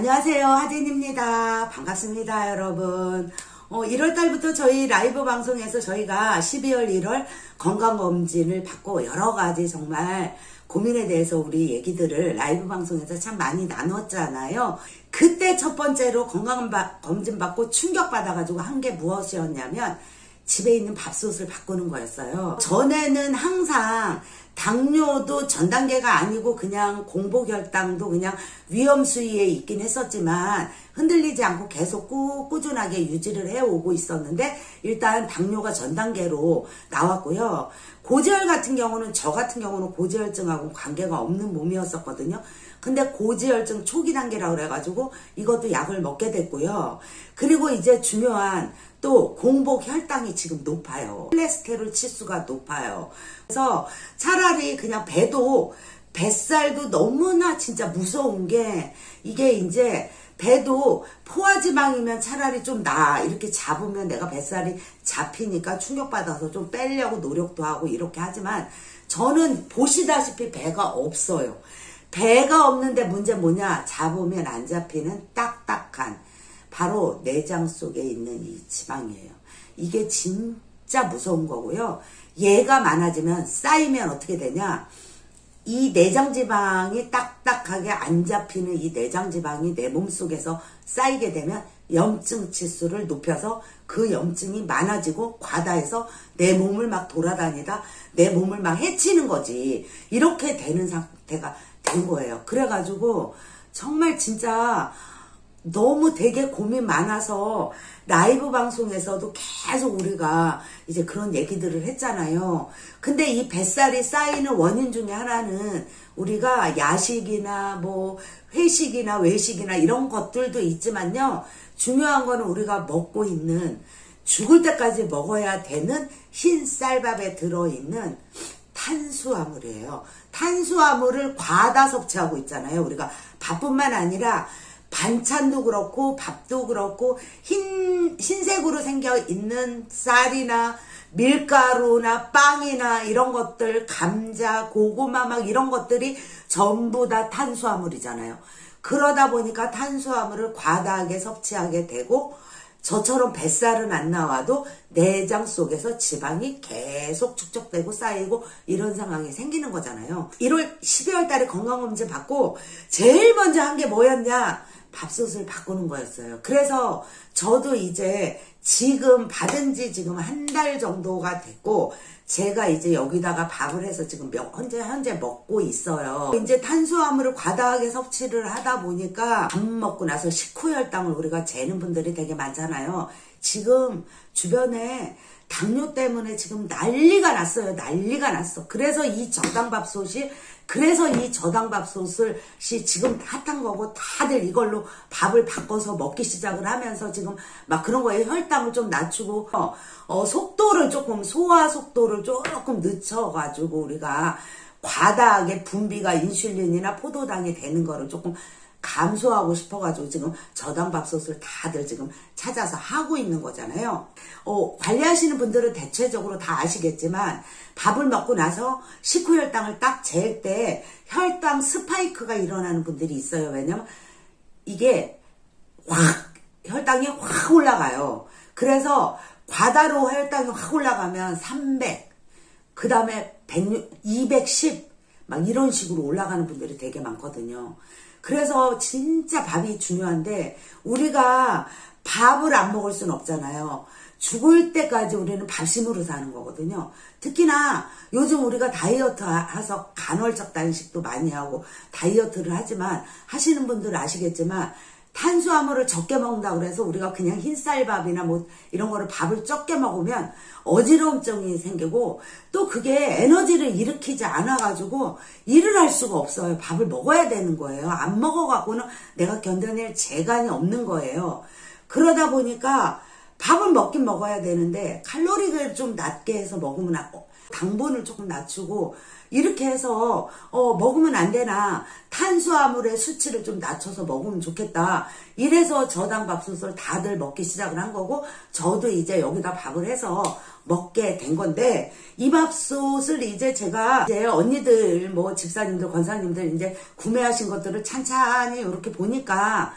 안녕하세요, 하진입니다. 반갑습니다, 여러분. 1월달부터 저희 라이브 방송에서 저희가 12월, 1월 건강검진을 받고 여러 가지 정말 고민에 대해서 우리 얘기들을 라이브 방송에서 참 많이 나눴잖아요. 그때 첫 번째로 건강검진 받고 충격받아가지고 한 게 무엇이었냐면 집에 있는 밥솥을 바꾸는 거였어요. 전에는 항상 당뇨도 전 단계가 아니고 그냥 공복혈당도 그냥 위험 수위에 있긴 했었지만 흔들리지 않고 계속 꾸준하게 유지를 해오고 있었는데 일단 당뇨가 전 단계로 나왔고요. 고지혈 같은 경우는 저 같은 경우는 고지혈증하고 관계가 없는 몸이었었거든요. 근데 고지혈증 초기 단계라고 그래가지고 이것도 약을 먹게 됐고요. 그리고 이제 중요한 또 공복 혈당이 지금 높아요. 콜레스테롤 치수가 높아요. 그래서 차라리 그냥 뱃살도 너무나 진짜 무서운 게 이게 이제 배도 포화지방이면 차라리 좀 나아. 이렇게 잡으면 내가 뱃살이 잡히니까 충격받아서 좀 빼려고 노력도 하고 이렇게 하지만 저는 보시다시피 배가 없어요. 배가 없는데 문제 뭐냐? 잡으면 안 잡히는 딱딱한 바로 내장 속에 있는 이 지방이에요. 이게 진짜 무서운 거고요. 얘가 많아지면 쌓이면 어떻게 되냐? 이 내장지방이 딱딱하게 안 잡히는 이 내장지방이 내 몸속에서 쌓이게 되면 염증 치수를 높여서 그 염증이 많아지고 과다해서 내 몸을 막 돌아다니다 내 몸을 막 해치는 거지. 이렇게 되는 상태가 된 거예요. 그래가지고 정말 진짜 너무 되게 고민 많아서 라이브 방송에서도 계속 우리가 이제 그런 얘기들을 했잖아요. 근데 이 뱃살이 쌓이는 원인 중에 하나는 우리가 야식이나 뭐 회식이나 외식이나 이런 것들도 있지만요. 중요한 거는 우리가 먹고 있는 죽을 때까지 먹어야 되는 흰 쌀밥에 들어있는 탄수화물이에요. 탄수화물을 과다 섭취하고 있잖아요. 우리가 밥뿐만 아니라 반찬도 그렇고 밥도 그렇고 흰색으로 생겨 있는 쌀이나 밀가루나 빵이나 이런 것들, 감자, 고구마 막 이런 것들이 전부 다 탄수화물이잖아요. 그러다 보니까 탄수화물을 과다하게 섭취하게 되고 저처럼 뱃살은 안 나와도 내장 속에서 지방이 계속 축적되고 쌓이고 이런 상황이 생기는 거잖아요. 12월 달에 건강검진 받고 제일 먼저 한 게 뭐였냐? 밥솥을 바꾸는 거였어요. 그래서 저도 이제 지금 받은 지 지금 한 달 정도가 됐고 제가 이제 여기다가 밥을 해서 지금 현재 먹고 있어요. 이제 탄수화물을 과다하게 섭취를 하다 보니까 밥 먹고 나서 식후혈당을 우리가 재는 분들이 되게 많잖아요. 지금 주변에 당뇨 때문에 지금 난리가 났어요. 난리가 났어. 그래서 이 저당밥솥이 지금 핫한 거고 다들 이걸로 밥을 바꿔서 먹기 시작을 하면서 지금 막 그런 거에 혈당을 좀 낮추고 소화 속도를 조금 늦춰가지고 우리가 과다하게 분비가 인슐린이나 포도당이 되는 거를 조금 감소하고 싶어가지고 지금 저당밥솥을 다들 지금 찾아서 하고 있는 거잖아요. 관리하시는 분들은 대체적으로 다 아시겠지만 밥을 먹고 나서 식후혈당을 딱 잴 때 혈당 스파이크가 일어나는 분들이 있어요. 왜냐면 이게 혈당이 확 올라가요. 그래서 과다로 혈당이 확 올라가면 300, 그 다음에 100, 210 막 이런 식으로 올라가는 분들이 되게 많거든요. 그래서 진짜 밥이 중요한데 우리가 밥을 안 먹을 수는 없잖아요. 죽을 때까지 우리는 밥심으로 사는 거거든요. 특히나 요즘 우리가 다이어트 해서 간헐적 단식도 많이 하고 다이어트를 하지만 하시는 분들은 아시겠지만 탄수화물을 적게 먹는다고 그래서 우리가 그냥 흰쌀밥이나 뭐 이런 거를 밥을 적게 먹으면 어지러움증이 생기고 또 그게 에너지를 일으키지 않아가지고 일을 할 수가 없어요. 밥을 먹어야 되는 거예요. 안 먹어갖고는 내가 견뎌낼 재간이 없는 거예요. 그러다 보니까 밥을 먹긴 먹어야 되는데 칼로리를 좀 낮게 해서 먹으면 당분을 조금 낮추고 이렇게 해서 먹으면 안 되나, 탄수화물의 수치를 좀 낮춰서 먹으면 좋겠다, 이래서 저당 밥솥을 다들 먹기 시작을 한 거고, 저도 이제 여기다 밥을 해서 먹게 된 건데, 이 밥솥을 이제 제가 이제 언니들 뭐 집사님들 권사님들 이제 구매하신 것들을 찬찬히 이렇게 보니까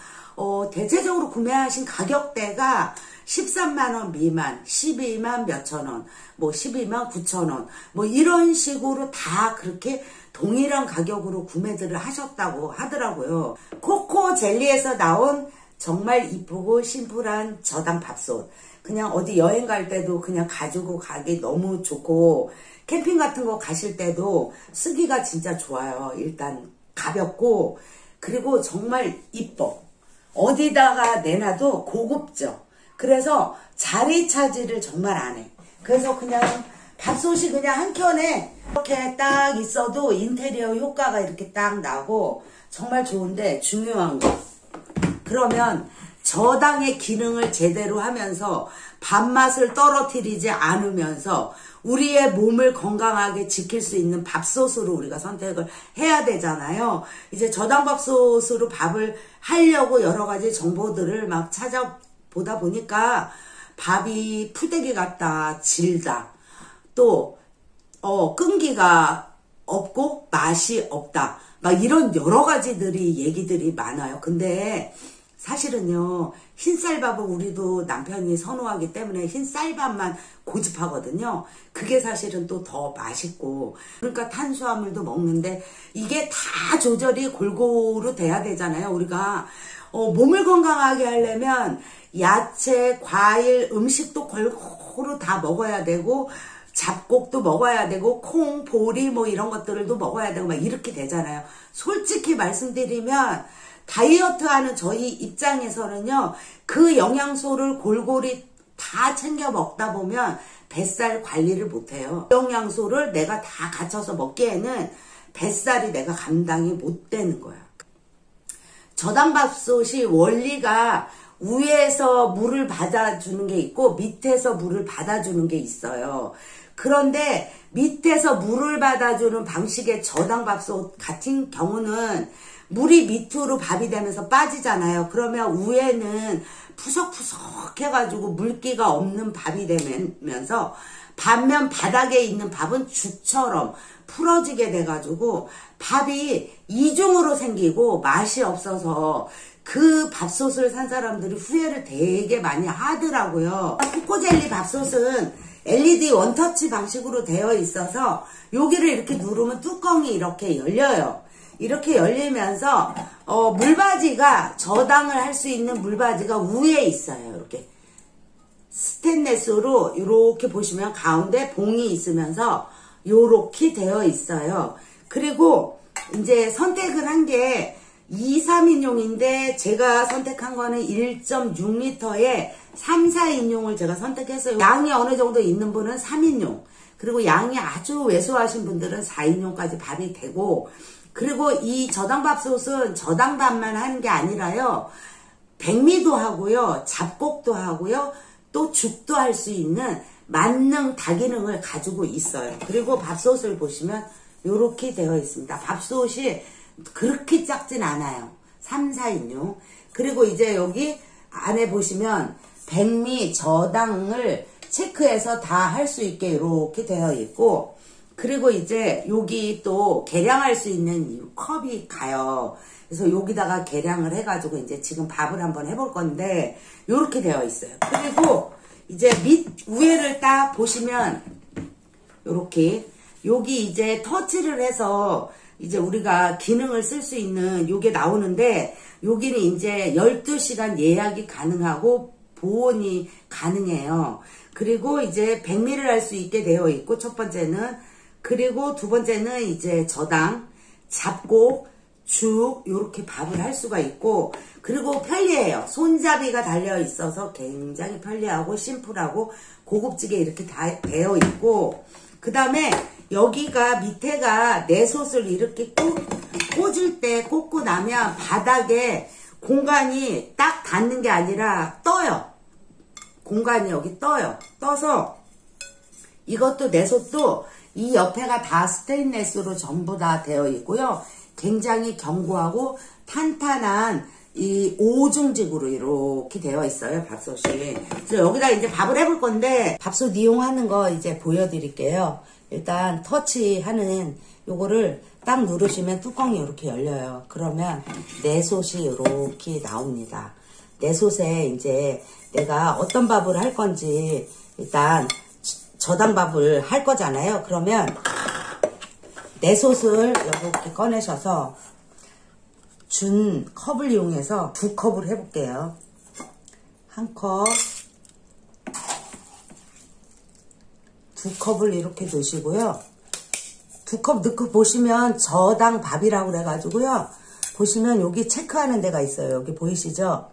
대체적으로 구매하신 가격대가 13만원 미만, 12만 몇천원, 뭐 12만 9천원, 뭐 이런 식으로 다 그렇게 동일한 가격으로 구매들을 하셨다고 하더라고요. 코코 젤리에서 나온 정말 이쁘고 심플한 저당 밥솥. 그냥 어디 여행 갈 때도 그냥 가지고 가기 너무 좋고, 캠핑 같은 거 가실 때도 쓰기가 진짜 좋아요. 일단 가볍고, 그리고 정말 이뻐. 어디다가 내놔도 고급져. 그래서 자리 차지를 정말 안 해. 그래서 그냥 밥솥이 그냥 한 켠에 이렇게 딱 있어도 인테리어 효과가 이렇게 딱 나고 정말 좋은데, 중요한 거, 그러면 저당의 기능을 제대로 하면서 밥맛을 떨어뜨리지 않으면서 우리의 몸을 건강하게 지킬 수 있는 밥솥으로 우리가 선택을 해야 되잖아요. 이제 저당밥솥으로 밥을 하려고 여러 가지 정보들을 막 찾아보다 보니까 밥이 풀떼기 같다, 질다, 또 끈기가 없고 맛이 없다, 막 이런 여러 가지들이 얘기들이 많아요. 근데 사실은요, 흰쌀밥은 우리도 남편이 선호하기 때문에 흰쌀밥만 고집하거든요. 그게 사실은 또 더 맛있고, 그러니까 탄수화물도 먹는데 이게 다 조절이 골고루 돼야 되잖아요. 우리가 몸을 건강하게 하려면 야채, 과일, 음식도 골고루 다 먹어야 되고, 잡곡도 먹어야 되고, 콩, 보리 뭐 이런 것들도 먹어야 되고 막 이렇게 되잖아요. 솔직히 말씀드리면 다이어트 하는 저희 입장에서는요, 그 영양소를 골고루 다 챙겨 먹다 보면 뱃살 관리를 못해요. 영양소를 내가 다 갖춰서 먹기에는 뱃살이 내가 감당이 못 되는 거야. 저당밥솥이 원리가 위에서 물을 받아주는 게 있고 밑에서 물을 받아주는 게 있어요. 그런데 밑에서 물을 받아주는 방식의 저당밥솥 같은 경우는 물이 밑으로 밥이 되면서 빠지잖아요. 그러면 위에는 푸석푸석 해가지고 물기가 없는 밥이 되면서, 반면 바닥에 있는 밥은 죽처럼 풀어지게 돼가지고 밥이 이중으로 생기고 맛이 없어서 그 밥솥을 산 사람들이 후회를 되게 많이 하더라고요. 코코젤리 밥솥은 LED 원터치 방식으로 되어 있어서 여기를 이렇게 누르면 뚜껑이 이렇게 열려요. 이렇게 열리면서 물바지가, 저당을 할 수 있는 물바지가 위에 있어요. 이렇게 스테인레스로 이렇게 보시면 가운데 봉이 있으면서 요렇게 되어 있어요. 그리고 이제 선택을 한 게 2, 3인용인데 제가 선택한 거는 1.6L에 3, 4인용을 제가 선택했어요. 양이 어느 정도 있는 분은 3인용, 그리고 양이 아주 왜소하신 분들은 4인용까지 밥이 되고, 그리고 이 저당밥솥은 저당밥만 하는 게 아니라요, 백미도 하고요, 잡곡도 하고요, 또 죽도 할 수 있는 만능 다기능을 가지고 있어요. 그리고 밥솥을 보시면 이렇게 되어 있습니다. 밥솥이 그렇게 작진 않아요. 3, 4인용. 그리고 이제 여기 안에 보시면 백미, 저당을 체크해서 다 할 수 있게 이렇게 되어 있고, 그리고 이제 여기 또 계량할 수 있는 이 컵이 가요. 그래서 여기다가 계량을 해가지고 이제 지금 밥을 한번 해볼 건데 이렇게 되어 있어요. 그리고 이제 위에를 딱 보시면 이렇게 여기 이제 터치를 해서 이제 우리가 기능을 쓸 수 있는 요게 나오는데, 여기는 이제 12시간 예약이 가능하고 보온이 가능해요. 그리고 이제 백미를 할 수 있게 되어 있고, 첫 번째는. 그리고 두 번째는 이제 저당, 잡곡, 죽 요렇게 밥을 할 수가 있고, 그리고 편리해요. 손잡이가 달려 있어서 굉장히 편리하고 심플하고 고급지게 이렇게 다 되어 있고, 그 다음에 여기가 밑에가 내 솥을 이렇게 꽂을 때 꽂고 나면 바닥에 공간이 딱 닿는 게 아니라 떠요. 공간이 여기 떠요. 떠서 이것도 내 솥도 이 옆에가 다 스테인레스로 전부 다 되어 있고요. 굉장히 견고하고 탄탄한 이 오중직으로 이렇게 되어 있어요, 밥솥이. 그래서 여기다 이제 밥을 해볼 건데, 밥솥 이용하는 거 이제 보여드릴게요. 일단 터치하는 요거를 딱 누르시면 뚜껑이 이렇게 열려요. 그러면 내솥이 이렇게 나옵니다. 내솥에 이제 내가 어떤 밥을 할 건지 일단 저당밥을 할 거잖아요. 그러면 내솥을 이렇게 꺼내셔서 준 컵을 이용해서 2컵을 해볼게요. 1컵, 2컵을 이렇게 넣으시고요. 2컵 넣고 보시면 저당 밥이라고 그래가지고요. 보시면 여기 체크하는 데가 있어요. 여기 보이시죠?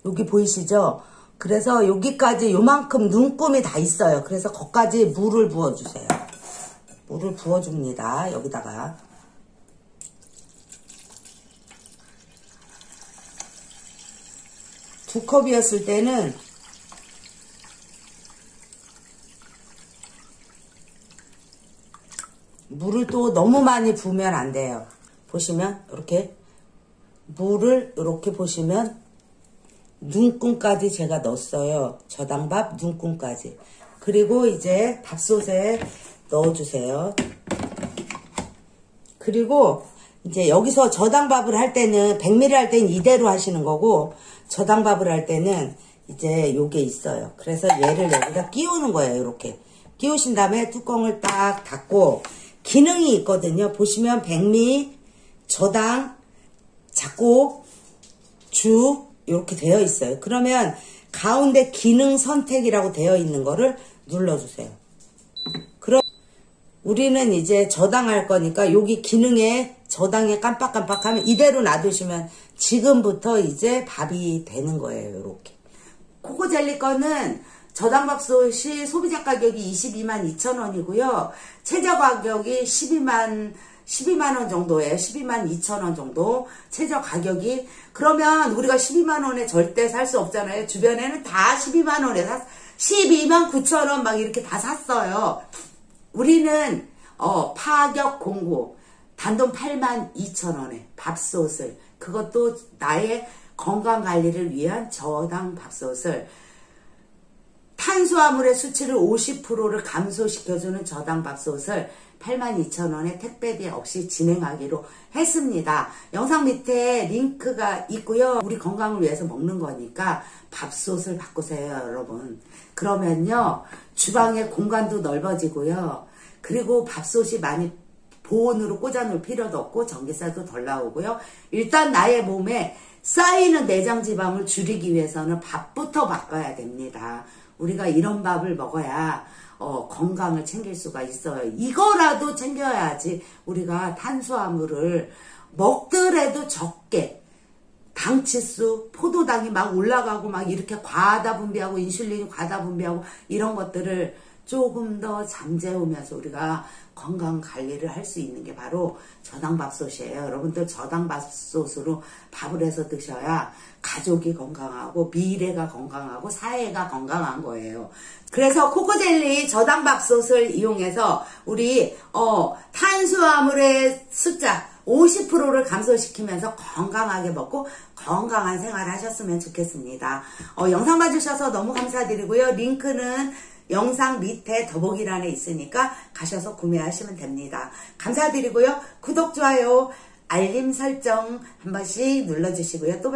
여기 보이시죠? 그래서 여기까지 요만큼 눈금이 다 있어요. 그래서 거기까지 물을 부어주세요. 물을 부어줍니다. 여기다가. 두 컵이었을 때는 물을 또 너무 많이 부으면 안 돼요. 보시면 이렇게 물을 이렇게 보시면 눈금까지 제가 넣었어요. 저당밥 눈금까지. 그리고 이제 밥솥에 넣어주세요. 그리고 이제 여기서 저당밥을 할 때는 100ml 할 때는 이대로 하시는 거고, 저당밥을 할 때는 이제 요게 있어요. 그래서 얘를 여기다 끼우는 거예요. 이렇게 끼우신 다음에 뚜껑을 딱 닫고, 기능이 있거든요. 보시면 백미, 저당, 작곡, 죽 이렇게 되어 있어요. 그러면 가운데 기능 선택이라고 되어 있는 거를 눌러주세요. 그럼 우리는 이제 저당할 거니까 여기 기능에 저당에 깜빡깜빡하면 이대로 놔두시면 지금부터 이제 밥이 되는 거예요. 이렇게. 코코젤리 거는 저당밥솥이 소비자 가격이 222,200원이고요. 최저 가격이 12만 원 정도예요. 122,200원 정도 최저 가격이. 그러면 우리가 12만원에 절대 살 수 없잖아요. 주변에는 다 12만원에 129,000원 막 이렇게 다 샀어요. 우리는 파격 공고 단돈 82,000원에 밥솥을, 그것도 나의 건강관리를 위한 저당 밥솥을, 탄수화물의 수치를 50%를 감소시켜주는 저당 밥솥을 82,000원에 택배비 없이 진행하기로 했습니다. 영상 밑에 링크가 있고요. 우리 건강을 위해서 먹는 거니까 밥솥을 바꾸세요, 여러분. 그러면요, 주방의 공간도 넓어지고요. 그리고 밥솥이 많이 보온으로 꽂아놓을 필요도 없고 전기세도 덜 나오고요. 일단 나의 몸에 쌓이는 내장지방을 줄이기 위해서는 밥부터 바꿔야 됩니다. 우리가 이런 밥을 먹어야 건강을 챙길 수가 있어요. 이거라도 챙겨야지 우리가 탄수화물을 먹더라도 적게, 당치수, 포도당이 막 올라가고 막 이렇게 과다 분비하고 인슐린이 과다 분비하고 이런 것들을 조금 더 잠재우면서 우리가 건강 관리를 할 수 있는 게 바로 저당밥솥이에요. 여러분들 저당밥솥으로 밥을 해서 드셔야 가족이 건강하고 미래가 건강하고 사회가 건강한 거예요. 그래서 코코젤리 저당밥솥을 이용해서 우리 탄수화물의 숫자 50%를 감소시키면서 건강하게 먹고 건강한 생활을 하셨으면 좋겠습니다. 영상 봐주셔서 너무 감사드리고요. 링크는 영상 밑에 더보기란에 있으니까 가셔서 구매하시면 됩니다. 감사드리고요. 구독, 좋아요, 알림 설정 한 번씩 눌러주시고요. 또